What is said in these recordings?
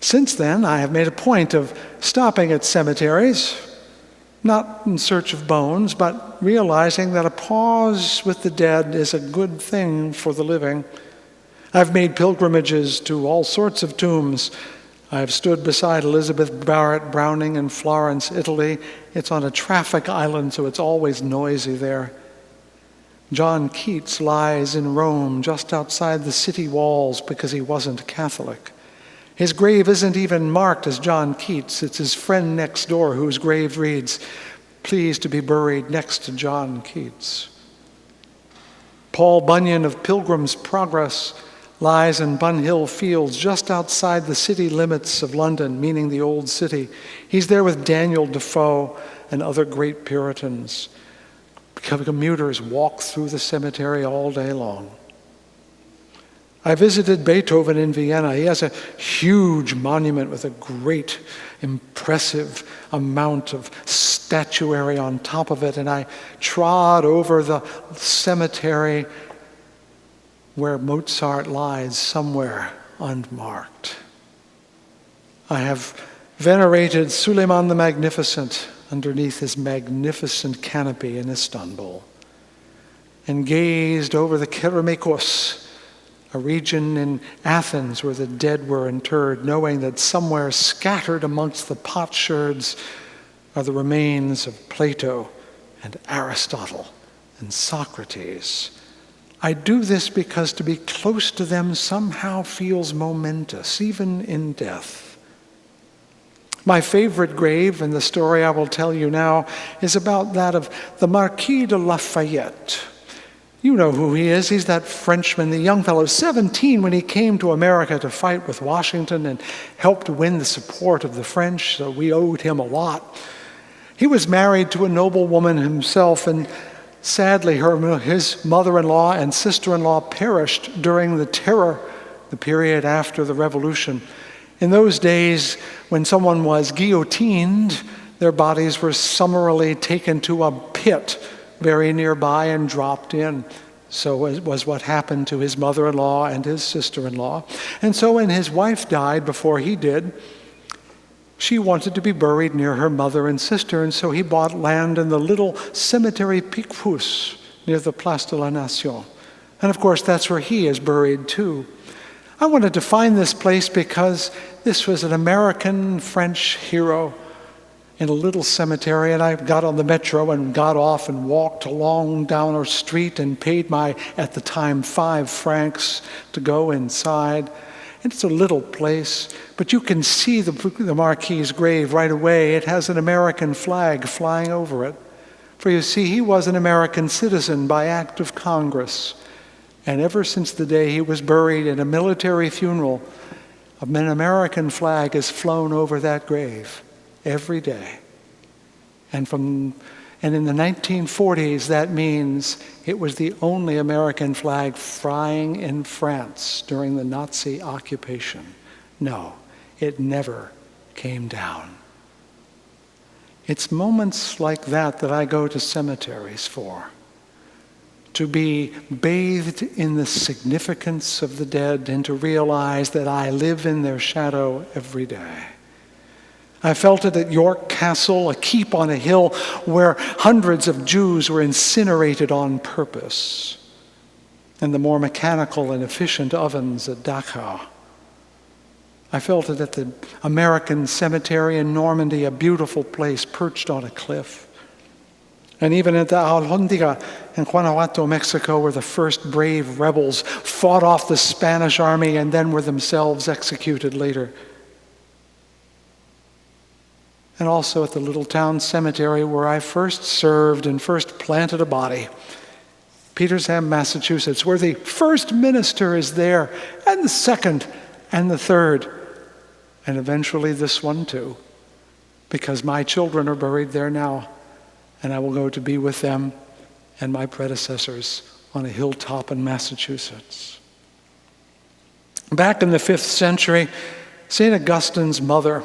Since then, I have made a point of stopping at cemeteries, not in search of bones, but realizing that a pause with the dead is a good thing for the living. I've made pilgrimages to all sorts of tombs. I've stood beside Elizabeth Barrett Browning in Florence, Italy. It's on a traffic island, so it's always noisy there. John Keats lies in Rome, just outside the city walls, because he wasn't Catholic. His grave isn't even marked as John Keats. It's his friend next door whose grave reads, "Pleased to be buried next to John Keats." Paul Bunyan of Pilgrim's Progress lies in Bunhill Fields, just outside the city limits of London, meaning the Old City. He's there with Daniel Defoe and other great Puritans. Commuters walk through the cemetery all day long. I visited Beethoven in Vienna. He has a huge monument with a great, impressive amount of statuary on top of it, and I trod over the cemetery where Mozart lies somewhere unmarked. I have venerated Suleiman the Magnificent underneath his magnificent canopy in Istanbul, and gazed over the Keramikos, a region in Athens where the dead were interred, knowing that somewhere scattered amongst the potsherds are the remains of Plato and Aristotle and Socrates. I do this because to be close to them somehow feels momentous, even in death. My favorite grave, and the story I will tell you now, is about that of the Marquis de Lafayette. You know who he is. He's that Frenchman, the young fellow, 17 when he came to America to fight with Washington and helped win the support of the French, so we owed him a lot. He was married to a noble woman himself, and sadly, his mother-in-law and sister-in-law perished during the terror, the period after the Revolution. In those days, when someone was guillotined, their bodies were summarily taken to a pit very nearby and dropped in. So it was what happened to his mother-in-law and his sister-in-law. And so when his wife died before he did, she wanted to be buried near her mother and sister, and so he bought land in the little cemetery Picpus near the Place de la Nation. And of course, that's where he is buried too. I wanted to find this place because this was an American-French hero in a little cemetery, and I got on the metro and got off and walked along down our street and paid my, at the time, 5 francs to go inside. And it's a little place, but you can see the Marquis's grave right away. It has an American flag flying over it. For you see, he was an American citizen by act of Congress. And ever since the day he was buried in a military funeral, an American flag has flown over that grave every day. And in the 1940s, that means it was the only American flag flying in France during the Nazi occupation. No, it never came down. It's moments like that that I go to cemeteries for, to be bathed in the significance of the dead and to realize that I live in their shadow every day. I felt it at York Castle, a keep on a hill where hundreds of Jews were incinerated on purpose, and the more mechanical and efficient ovens at Dachau. I felt it at the American cemetery in Normandy, a beautiful place perched on a cliff. And even at the Alhóndiga in Guanajuato, Mexico, where the first brave rebels fought off the Spanish army and then were themselves executed later. And also at the little town cemetery where I first served and first planted a body, Petersham, Massachusetts, where the first minister is there, and the second, and the third, and eventually this one too, because my children are buried there now, and I will go to be with them and my predecessors on a hilltop in Massachusetts. Back in the 5th century, St. Augustine's mother,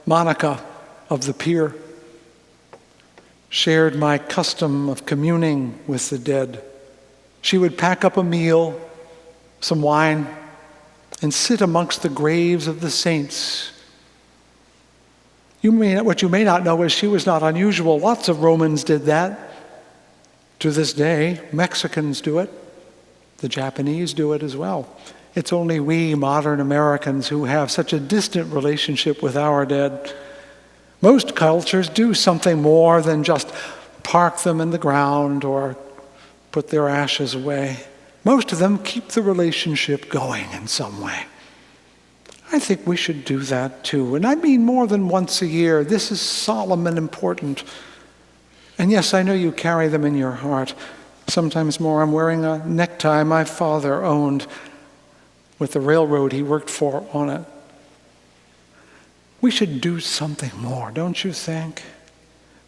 Monica of the Pier, shared my custom of communing with the dead. She would pack up a meal, some wine, and sit amongst the graves of the saints What you may not know is she was not unusual. Lots of Romans did that. To this day, Mexicans do it. The Japanese do it as well. It's only we modern Americans who have such a distant relationship with our dead. Most cultures do something more than just park them in the ground or put their ashes away. Most of them keep the relationship going in some way. I think we should do that too. And I mean more than once a year. This is solemn and important. And yes, I know you carry them in your heart. Sometimes more. I'm wearing a necktie my father owned with the railroad he worked for on it. We should do something more, don't you think?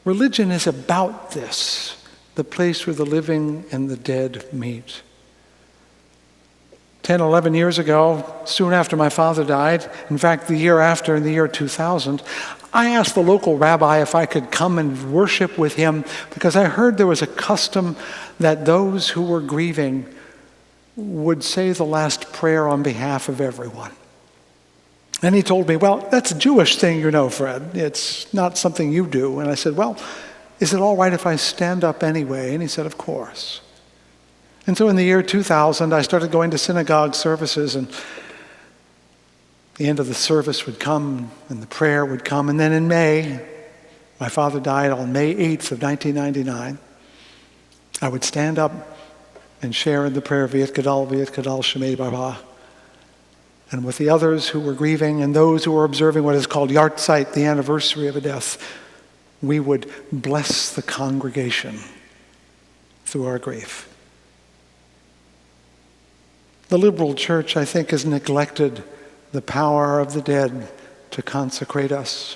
Religion is about this, the place where the living and the dead meet. 10, 11 years ago, soon after my father died, in fact, the year after, in the year 2000, I asked the local rabbi if I could come and worship with him because I heard there was a custom that those who were grieving would say the last prayer on behalf of everyone. And he told me, well, that's a Jewish thing, you know, Fred. It's not something you do. And I said, well, is it all right if I stand up anyway? And he said, of course. And so in the year 2000, I started going to synagogue services, and the end of the service would come, and the prayer would come. And then in May, my father died on May 8th of 1999, I would stand up and share in the prayer, V'et Gadal Shemei Baba. And with the others who were grieving and those who were observing what is called Yartzeit, the anniversary of a death, we would bless the congregation through our grief. The liberal church, I think, has neglected the power of the dead to consecrate us,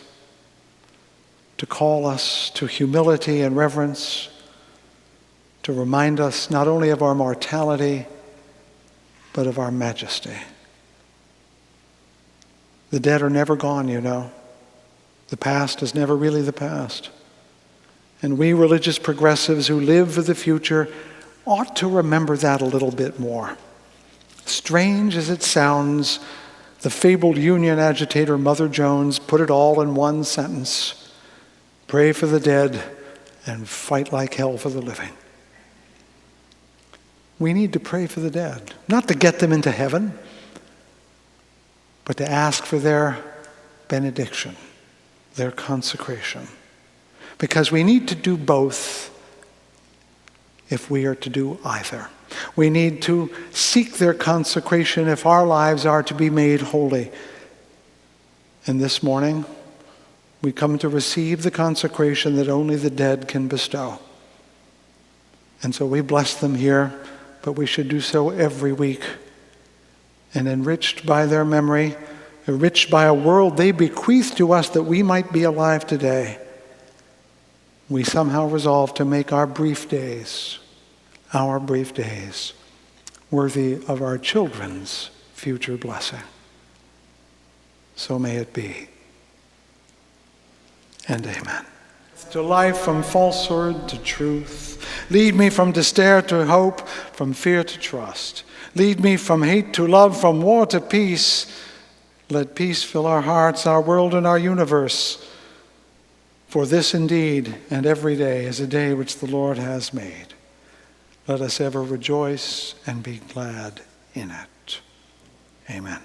to call us to humility and reverence, to remind us not only of our mortality, but of our majesty. The dead are never gone, you know. The past is never really the past. And we religious progressives who live for the future ought to remember that a little bit more. Strange as it sounds, the fabled Union agitator Mother Jones put it all in one sentence: pray for the dead and fight like hell for the living. We need to pray for the dead, not to get them into heaven, but to ask for their benediction, their consecration. Because we need to do both if we are to do either. We need to seek their consecration if our lives are to be made holy. And this morning, we come to receive the consecration that only the dead can bestow. And so we bless them here, but we should do so every week. And enriched by their memory, enriched by a world they bequeath to us that we might be alive today, we somehow resolve to make our brief days, worthy of our children's future blessing. So may it be. And amen. To life, from falsehood to truth. Lead me from despair to hope, from fear to trust. Lead me from hate to love, from war to peace. Let peace fill our hearts, our world, and our universe. For this indeed and every day is a day which the Lord has made. Let us ever rejoice and be glad in it. Amen.